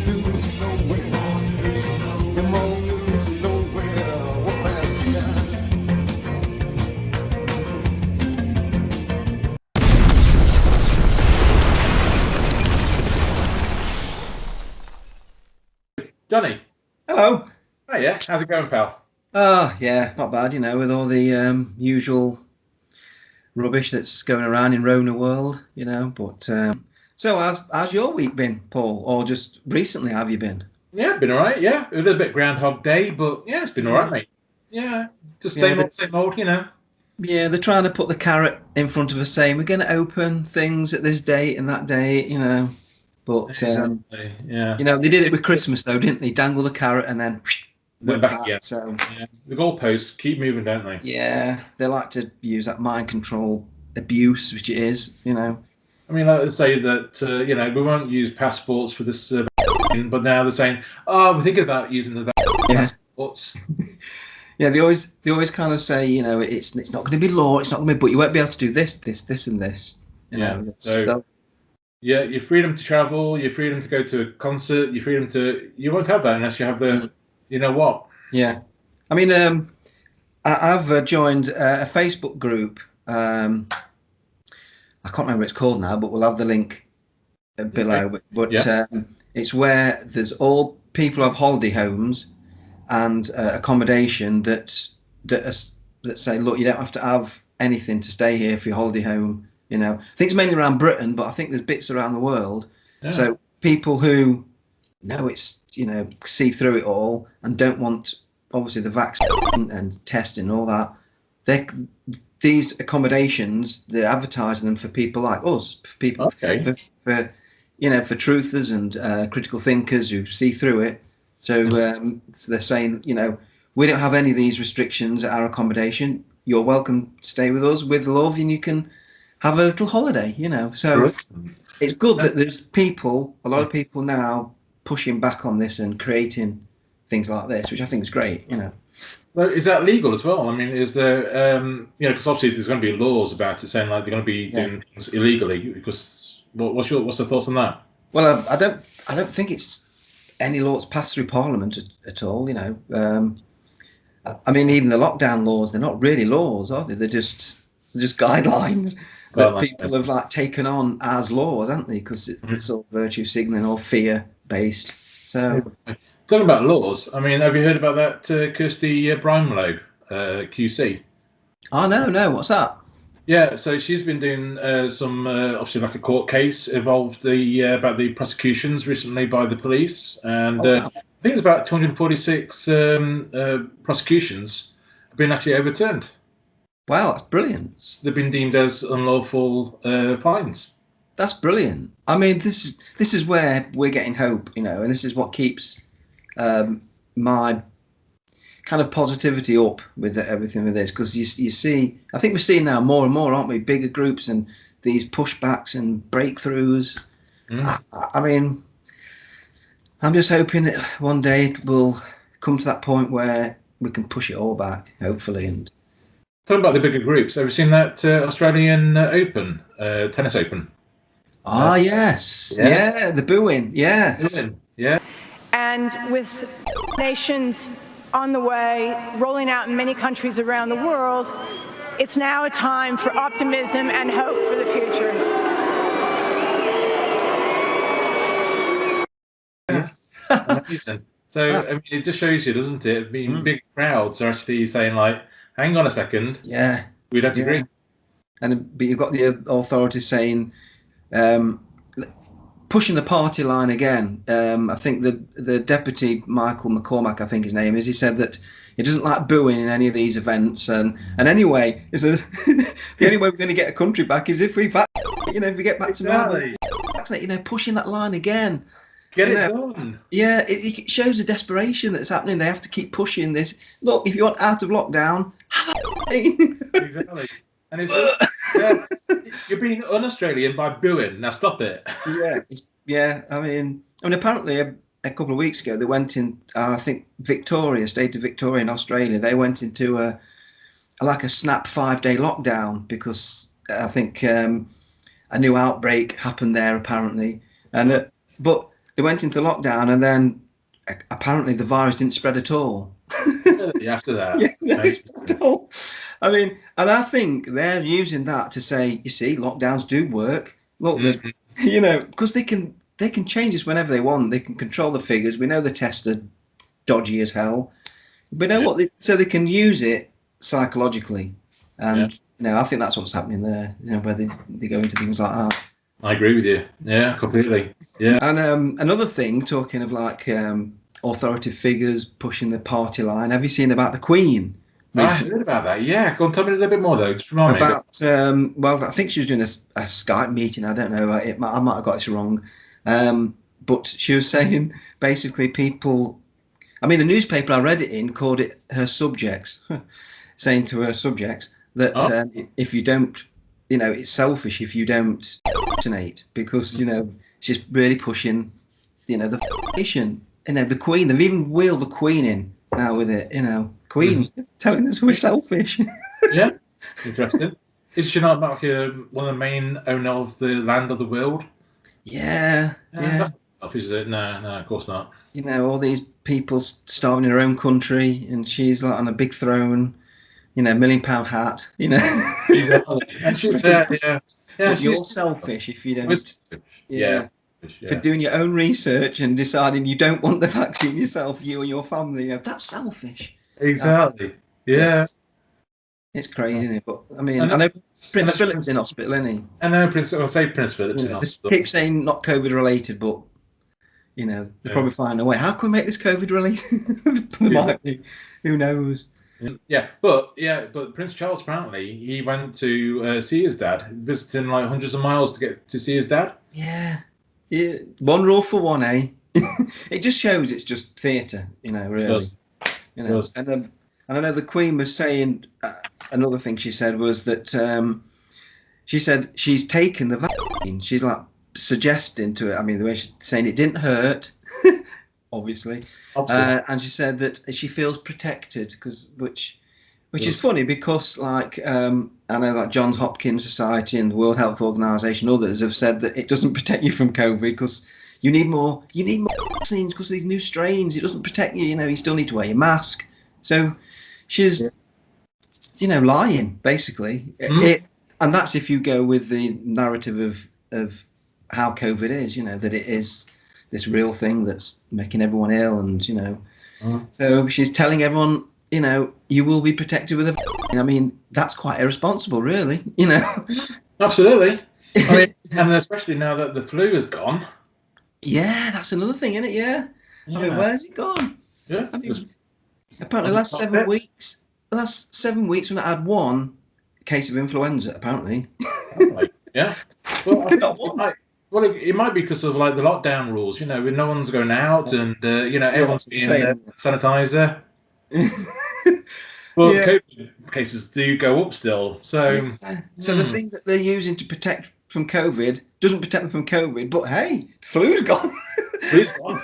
lose nowhere. Them all lose nowhere. What can I say? Johnny. Hello. Oh yeah, how's it going, pal? Yeah, not bad, with all the usual rubbish that's going around in Rona world, But so, how's your week been, Paul? Or just recently, have you been? Yeah, been all right. Yeah, it was a little bit Groundhog Day, but yeah, it's been all right, Yeah, mate. Yeah, just yeah, same old, you know. yeah. They're trying to put the carrot in front of us, saying we're going to open things at this date and that date. But Exactly. Yeah. they did it with Christmas, though, didn't they? Dangle the carrot and then Then whip back back. again. So Yeah. The goalposts keep moving, don't they? yeah, they like to use that mind control abuse, which it is. I mean, like they say that we won't use passports for this, but now they're saying, oh, we're thinking about using the Yeah. passports. Yeah, they always kind of say, it's not going to be law, it's not going to be, but you won't be able to do this, and this. Yeah. So yeah, your freedom to travel, your freedom to go to a concert, you won't have that unless you have the, you know what? Yeah, I mean, I've joined a Facebook group. I can't remember what it's called now, but we'll have the link below. Okay. But Yeah. it's where there's all people have holiday homes and accommodation that say, look, you don't have to have anything to stay here for your holiday home. I think it's mainly around Britain, but I think there's bits around the world. Yeah. So people who know it's see through it all and don't want obviously the vaccine and testing and all that. These accommodations, they're advertising them for people like us, for people Okay. for for truthers and critical thinkers who see through it. So they're saying, we don't have any of these restrictions at our accommodation. You're welcome to stay with us with love, and you can have a little holiday. So it's good that there's a lot of people now pushing back on this and creating things like this, which I think is great. Well, is that legal as well? I mean, is there, because obviously there's going to be laws about it saying like they're going to be doing things illegally. Because what's the thoughts on that? Well, I don't think it's any law that's passed through Parliament at all. I mean, even the lockdown laws, they're not really laws, are they? They're just guidelines that people have like taken on as laws, haven't they? Because it's all virtue signaling or fear based. So talking about laws, I mean, have you heard about that Kirsty Brownlow, QC? Oh no, what's that? Yeah, so she's been doing some obviously like a court case involved about the prosecutions recently by the police, and I think it's about 246 prosecutions have been actually overturned. Wow, that's brilliant. They've been deemed as unlawful fines. That's brilliant. I mean, this is where we're getting hope, and this is what keeps my kind of positivity up with everything with this, because you see, I think we're seeing now more and more, aren't we? Bigger groups and these pushbacks and breakthroughs. I mean, I'm just hoping that one day it will come to that point where we can push it all back, hopefully. And talking about the bigger groups, have you seen that Australian Open, tennis Open? Yes, yeah, the booing, yes. Yeah. And with nations on the way, rolling out in many countries around the world, it's now a time for optimism and hope for the future. Amazing. So, I mean, it just shows you, doesn't it? I mean, big crowds are actually saying, like, hang on a second. Yeah. We'd have to agree. But you've got the authorities saying, pushing the party line again. I think the deputy, Michael McCormack, I think his name is, he said that he doesn't like booing in any of these events. And anyway, is the only way we're going to get a country back is if we if we get back to normal. Pushing that line again. Get it done. Yeah, it shows the desperation that's happening. They have to keep pushing this. Look, if you want out of lockdown, exactly. And it's you're being un-Australian by booing. Now stop it. Yeah. I mean, apparently a couple of weeks ago they went in. I think state of Victoria in Australia. They went into a snap 5-day lockdown because I think a new outbreak happened there apparently. And but they went into lockdown, and then apparently the virus didn't spread at all. After that, Yeah, at all. I mean, and I think they're using that to say, you see, lockdowns do work. Look, there's, you know, because they can change this whenever they want. They can control the figures. We know the tests are dodgy as hell. We know so they can use it psychologically, and you know, I think that's what's happening there. You know, where they go into things like that. I agree with you. Yeah, completely. Yeah. And another thing, talking of like authoritative figures pushing the party line. Have you seen about the Queen? I heard about that. Yeah, go on, tell me a little bit more though. Just remind me. About well, I think she was doing a Skype meeting. I don't know. I might have got this wrong, but she was saying basically people. I mean, the newspaper I read it in called it her subjects, saying to her subjects that if you don't, you know, it's selfish if you don't vaccinate, because, you know, she's really pushing, you know, the nation, you know, the Queen. They've even wheeled the Queen in now with it, you know, Queen telling us we're selfish. Yeah, interesting. Is she not like one of the main owner of the land of the world? Yeah. That's not selfish, is it? No, of course not. You know, all these people starving in her own country, and she's like on a big throne, you know, £1 million hat, you know. And she's there, yeah. But you're selfish if you don't. For doing your own research and deciding you don't want the vaccine yourself, you and your family. You know, that's selfish. Exactly. It's crazy, isn't it? But I mean, I know Prince Philip's in hospital, isn't he? I know I'll say Prince Philip's in hospital. They keep saying not COVID related, but you know, they're probably finding a way. How can we make this COVID related? Who knows? Yeah, but Prince Charles apparently he went to see his dad, visiting like hundreds of miles to get to see his dad. Yeah. One rule for one, eh? It just shows it's just theatre, you know. Really, it does. You know. And I know the Queen was saying another thing. She said was that she said she's taken the vaccine. She's like suggesting to it. I mean, the way she's saying it didn't hurt, obviously. And she said that she feels protected which is funny because like I know like Johns Hopkins Society and the World Health Organization, others have said that it doesn't protect you from COVID because you need more vaccines because of these new strains. It doesn't protect you. You know, you still need to wear your mask. So she's you know, lying basically. And that's if you go with the narrative of how COVID is. You know, that it is this real thing that's making everyone ill, and you know, so she's telling everyone, you know, you will be protected with a vaccine. I mean, that's quite irresponsible, really. You know. Absolutely. I mean, and especially now that the flu is gone. Yeah, that's another thing, isn't it? Yeah. I mean, where's it gone? Yeah. I mean, apparently, the last 7 weeks, when I had one case of influenza, apparently. Yeah. Well, it might be because of like the lockdown rules, you know, when no one's going out and you know, everyone's being sanitizer. Well, COVID cases do go up still, so. So the thing that they're using to protect from COVID doesn't protect them from COVID, but hey, the flu's gone. Flu's gone.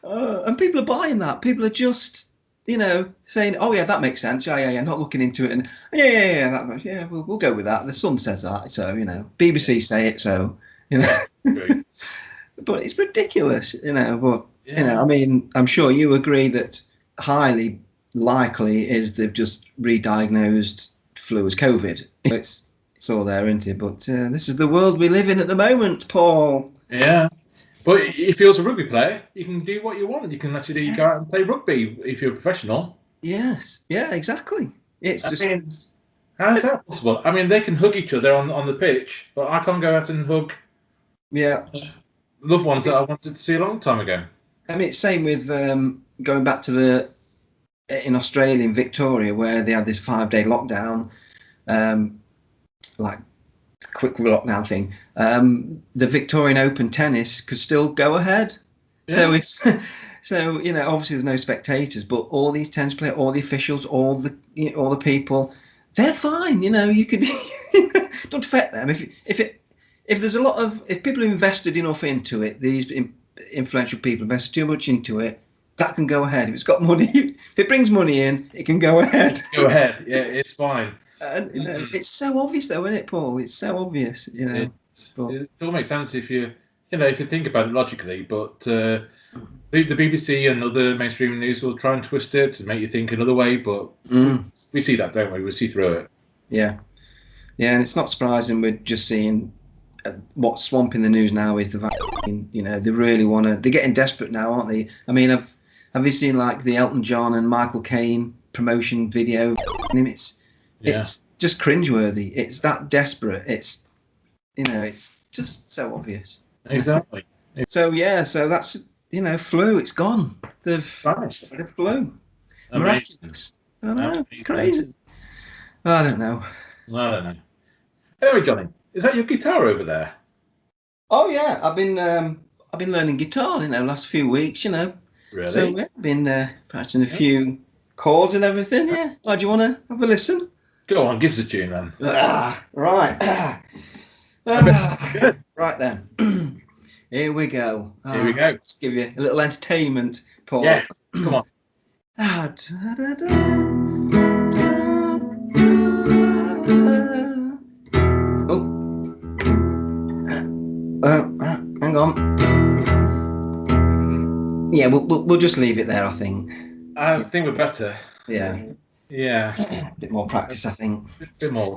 And people are buying that. People are just, you know, saying, "Oh yeah, that makes sense. Yeah, not looking into it, and we'll go with that." The Sun says that, so you know, BBC say it, so you know. But it's ridiculous, you know. But you know, I mean, I'm sure you agree that highly likely is they've just re-diagnosed flu as COVID. It's all there, isn't it? But this is the world we live in at the moment, Paul. Yeah. But if you're a rugby player, you can do what you want. You can actually go out and play rugby if you're a professional. Yes. Yeah, exactly. It's I mean, how is that possible? I mean, they can hug each other on the pitch, but I can't go out and hug loved ones that I wanted to see a long time ago. I mean, it's same with going back to in Australia, in Victoria, where they had this 5-day lockdown, like quick lockdown thing. The Victorian Open tennis could still go ahead. Yeah. So you know, obviously there's no spectators, but all these tennis players, all the officials, all the people, they're fine. You know, you could don't affect them if there's a lot of if people are invested enough into it. These influential people invest too much into it. That can go ahead. If it's got money, if it brings money in, it can go ahead. Go ahead. Yeah, it's fine. And you know, it's so obvious, though, isn't it, Paul? It's so obvious. You know, it all makes sense if you're if you think about it logically, but the BBC and other mainstream news will try and twist it to make you think another way. But we see that, don't we? We see through it. Yeah, and it's not surprising we're just seeing what's swamping the news now is the vaccine. They really want to. They're getting desperate now, aren't they? I mean, have you seen like the Elton John and Michael Caine promotion video? It's just cringeworthy. It's that desperate. It's just so obvious. Exactly. So that's flu. It's gone. They've vanished. The flu. Miraculous. I know. It's crazy. I don't know. Anyway, Johnny, is that your guitar over there? Oh yeah, I've been learning guitar last few weeks. Really? So I've been practicing a few chords and everything. Yeah. Oh, do you want to have a listen? Go on, give us a tune then. Right. Right then. Here we go. Here we go. Let's give you a little entertainment, Paul. Yeah, come on. Hang on. Yeah, we'll just leave it there, I think. I think we're better. Yeah. Yeah. A bit more practice, I think. Bit more.